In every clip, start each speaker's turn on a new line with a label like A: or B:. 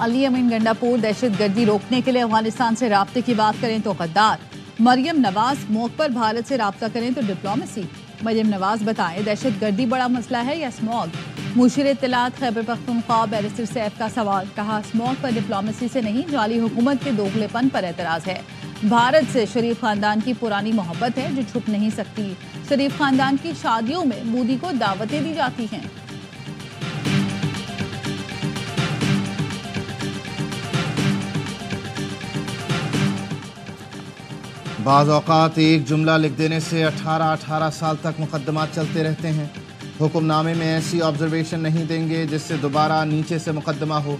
A: علی امین گنڈاپور دہشت گردی روکنے کے لیے افغانستان سے رابطے کی بات کریں تو غدار، مریم نواز موقع پر بھارت سے رابطہ کریں تو ڈپلومیسی۔ مریم نواز بتائیں دہشت گردی بڑا مسئلہ ہے یا اسموگ؟ مشیر اطلاعات خیبر پختونخوا بیرسٹر سیف کا سوال، کہا اسموگ پر ڈپلومیسی سے نہیں، جعلی حکومت کے دوغلے پن پر اعتراض ہے۔ بھارت سے شریف خاندان کی پرانی محبت ہے جو چھپ نہیں سکتی۔ شریف خاندان کی شادیوں میں مودی کو دعوتیں دی جاتی ہیں۔
B: بعض اوقات ایک جملہ لکھ دینے سے 18 سال تک مقدمات چلتے رہتے ہیں۔ حکم نامے میں ایسی آبزرویشن نہیں دیں گے جس سے دوبارہ نیچے سے مقدمہ ہو۔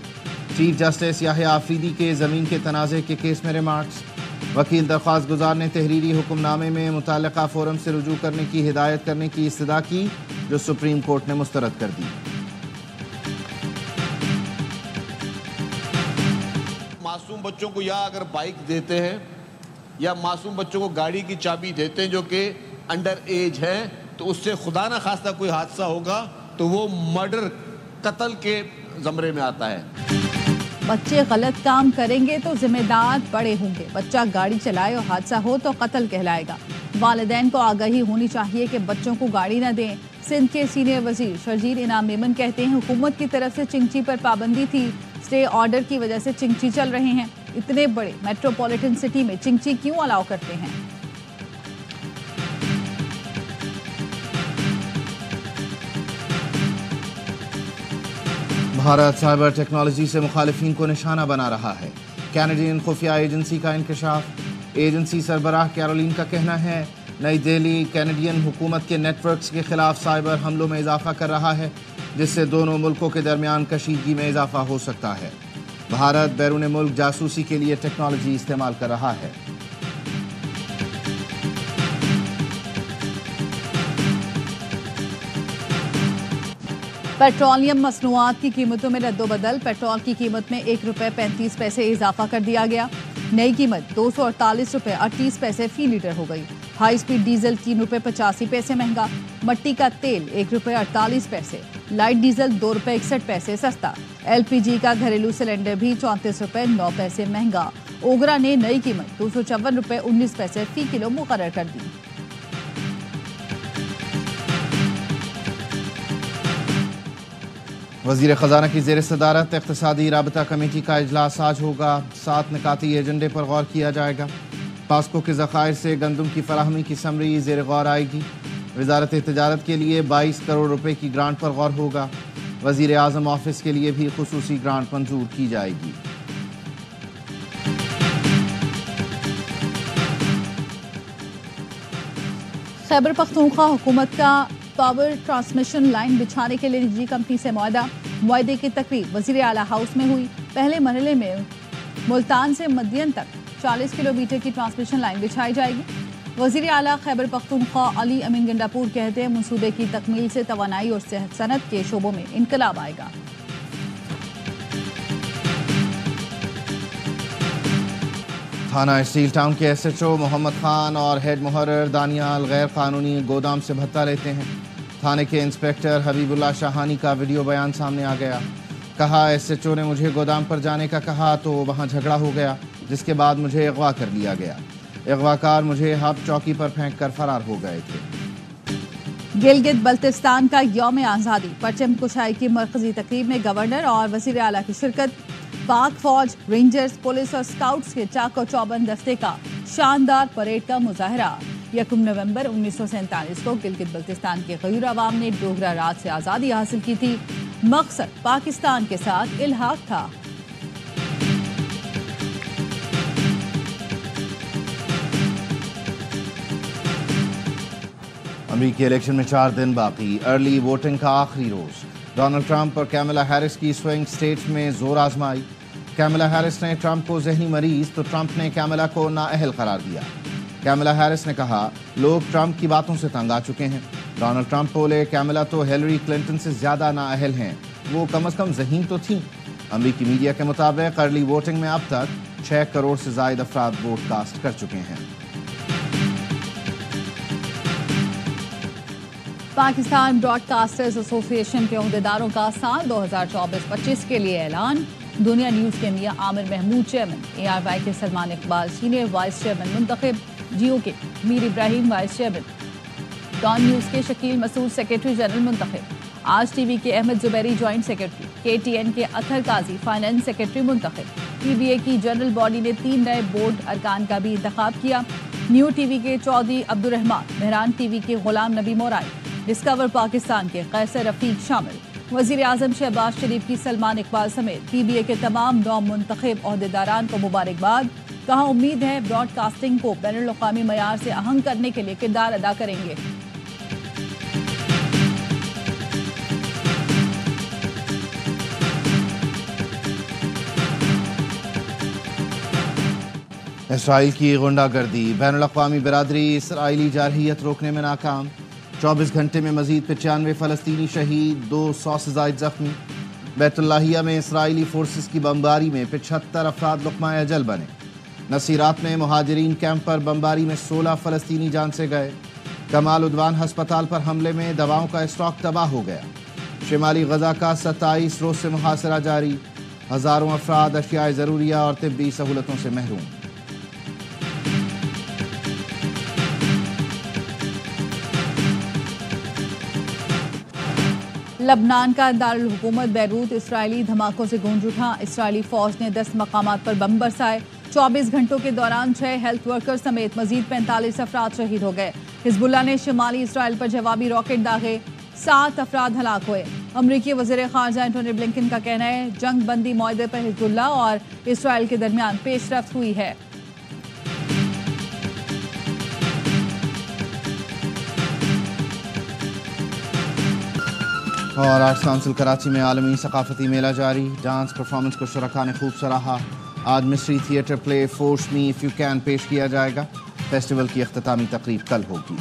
B: چیف جسٹس یحییٰ آفریدی کے زمین کے تنازع کے کیس میں ریمارکس۔ وکیل درخواست گزار نے تحریری حکم نامے میں متعلقہ فورم سے رجوع کرنے کی ہدایت کرنے کی استدعا کی جو سپریم کورٹ نے مسترد کر دی۔
C: معصوم بچوں کو یا اگر بائک دیتے ہیں یا معصوم بچوں کو گاڑی کی چابی دیتے ہیں جو کہ انڈر ایج ہیں تو اس سے خدا نہ خواستہ کوئی حادثہ ہوگا تو وہ مرڈر، قتل کے زمرے میں آتا ہے۔
A: بچے غلط کام کریں گے تو ذمہ دار بڑے ہوں گے۔ بچہ گاڑی چلائے اور حادثہ ہو تو قتل کہلائے گا۔ والدین کو آگاہی ہونی چاہیے کہ بچوں کو گاڑی نہ دیں۔ سندھ کے سینئر وزیر شرجیل انعام میمن کہتے ہیں حکومت کی طرف سے چنگچی پر پابندی تھی، اسٹے آرڈر کی وجہ سے چنگچی چل رہے ہیں۔ اتنے بڑے میٹروپولیٹن سٹی میں چنگچی کیوں الاؤ کرتے ہیں؟
B: بھارت سائبر ٹیکنالوجی سے مخالفین کو نشانہ بنا رہا ہے۔ کینیڈین خفیہ ایجنسی کا انکشاف۔ ایجنسی سربراہ کیرولین کا کہنا ہے نئی دہلی کینیڈین حکومت کے نیٹ ورکس کے خلاف سائبر حملوں میں اضافہ کر رہا ہے جس سے دونوں ملکوں کے درمیان کشیدگی میں اضافہ ہو سکتا ہے۔ بھارت بیرون ملک جاسوسی کے لیے ٹیکنالوجی استعمال کر رہا ہے۔
A: پیٹرولیم مصنوعات کی قیمتوں میں رد و بدل۔ پیٹرول کی قیمت میں ₹1.35 اضافہ کر دیا گیا۔ نئی قیمت ₹248.38 فی لیٹر ہو گئی۔ ہائی سپیڈ ڈیزل ₹3.85 مہنگا۔ مٹی کا تیل ₹1.48، لائٹ ڈیزل ₹2.61 سستا۔ ایل پی جی کا گھریلو سلنڈر بھی ₹34.09 مہنگا۔ اوگرا نے نئی قیمت ₹254.19 فی کلو مقرر کر دی۔
B: وزیر خزانہ کی زیر صدارت اقتصادی رابطہ کمیٹی کا اجلاس آج ہوگا۔ 7 نکاتی ایجنڈے پر غور کیا جائے گا۔ پاسکو کے ذخائر سے گندم کی فراہمی کی سمری زیر غور آئے گی۔ وزارت تجارت کے لیے 22 کروڑ روپے کی گرانٹ پر غور ہوگا۔ وزیر اعظم آفس کے لیے بھی خصوصی گرانٹ منظور کی جائے گی۔
A: خیبر پختونخوا حکومت کا پاور ٹرانسمیشن لائن بچھانے کے لیے نجی کمپنی سے معاہدے کی تقریب وزیر اعلیٰ ہاؤس میں ہوئی۔ پہلے مرحلے میں ملتان سے مدین تک 40 کلومیٹر کی ٹرانسمیشن لائن بچھائی جائے گی۔ وزیر اعلیٰ خیبر پختونخوا علی امین گنڈاپور کہتے ہیں منصوبے کی تکمیل سے توانائی اور صنعت کے شعبوں میں انقلاب آئے گا۔
B: تھانہ اسٹیل ٹاؤن کے S H O Muhammad Khan اور ہیڈ محرر دانیال غیر قانونی گودام سے بھتہ لیتے ہیں۔ تھانے کے انسپیکٹر حبیب اللہ شاہانی کا ویڈیو بیان سامنے آ گیا۔ کہا ایس ایچ او نے مجھے گودام پر جانے کا کہا تو وہاں جھگڑا ہو گیا جس کے بعد مجھے اغوا کر لیا گیا۔ اغواکار مجھے ہب چوکی پر پھینک کر فرار ہو گئے تھے۔
A: گلگت بلتستان کا یوم آزادی پرچم کشائی کی مرکزی تقریب میں گورنر اور وزیر اعلیٰ کی شرکت۔ پاک فوج، رینجرز، پولیس اور اسکاؤٹس کے چاق و چوبند دستے کا شاندار پریڈ کا مظاہرہ۔ 1 نومبر 1947 کو گلگت بلتستان کے غیور عوام نے ڈوگرا راج سے آزادی حاصل کی تھی۔ مقصد پاکستان کے ساتھ الحاق تھا۔
B: امریکی الیکشن میں 4 دن باقی، ارلی ووٹنگ کا آخری روز۔ ڈونلڈ ٹرمپ اور کیملا ہیرس کی سوئنگ سٹیٹس میں زور آزمائی۔ کیملا ہیرس نے ٹرمپ کو ذہنی مریض تو ٹرمپ نے کیملا کو نااہل قرار دیا۔ کیملا ہیرس نے کہا لوگ ٹرمپ کی باتوں سے تنگ آ چکے ہیں۔ ڈونلڈ ٹرمپ بولے کیملا تو ہیلری کلنٹن سے زیادہ نااہل ہیں، وہ کم از کم ذہین تو تھیں۔ امریکی میڈیا کے مطابق ارلی ووٹنگ میں اب تک 6 کروڑ سے زائد افراد ووٹ کاسٹ کر چکے ہیں۔
A: پاکستان براڈ کاسٹرز ایسوسی ایشن کے عہدیداروں کا سال 2024-25 کے لیے اعلان۔ دنیا نیوز کے میاں عامر محمود چیئرمین، ARY کے Salman Iqbal senior vice chairman منتخب، جیو کے میر ابراہیم وائس چیئرمین، ڈان نیوز کے شکیل مسعود سیکرٹری جنرل منتخب، آج ٹی وی کے Ahmed Zuberi joint secretary, KTN کے اطہر قاضی فائنانس سیکرٹری منتخب، PBA کی جنرل باڈی نے 3 نئے بورڈ ارکان کا بھی انتخاب کیا، نیو ٹی وی کے چودھری عبدالرحمان، مہران ٹی وی کے غلام نبی مورائی، ڈسکور پاکستان کے قیصر رفیق شامل، وزیر اعظم شہباز شریف کی سلمان اقبال سمیت PBA کے تمام 9 منتخب عہدیداران کو مبارکباد، کہا امید ہے براڈ کاسٹنگ کو بین الاقوامی معیار سے اہم کرنے کے لیے کردار ادا کریں گے۔
B: اسرائیل کی غنڈہ گردی، بین الاقوامی برادری اسرائیلی جارحیت روکنے میں ناکام، 24 گھنٹے میں مزید 95 فلسطینی شہید، 200 سے زائد زخمی۔ بیت اللہیہ میں اسرائیلی فورسز کی بمباری میں 75 افراد لقمہ اجل بنے۔ نصیرات میں مہاجرین کیمپ پر بمباری میں 16 فلسطینی جان سے گئے۔ کمال عدوان ہسپتال پر حملے میں دواؤں کا اسٹاک تباہ ہو گیا۔ شمالی غزہ کا 27 روز سے محاصرہ جاری، ہزاروں افراد اشیاء ضروریہ اور طبی سہولتوں سے محروم۔
A: لبنان کا دارالحکومت بیروت اسرائیلی دھماکوں سے گونج اٹھا، اسرائیلی فوج نے 10 مقامات پر بم برسائے۔ 24 گھنٹوں کے دوران 6 ہیلتھ ورکر سمیت مزید 45 افراد شہید ہو گئے۔ حزب اللہ نے شمالی اسرائیل پر جوابی راکٹ داغے، 7 افراد ہلاک ہوئے۔ امریکی وزیر خارجہ اینٹونی بلنکن کا کہنا ہے جنگ بندی معاہدے پر حزب اللہ اور اسرائیل کے درمیان پیش رفت ہوئی ہے۔
B: اور آرٹس کونسل کراچی میں عالمی ثقافتی میلہ جاری، ڈانس پرفارمنس کو شرکاء نے خوب سراہا۔ آج mystery theatre play force me if you can پیش کیا جائے گا۔ فیسٹیول کی اختتامی تقریب کل ہوگی۔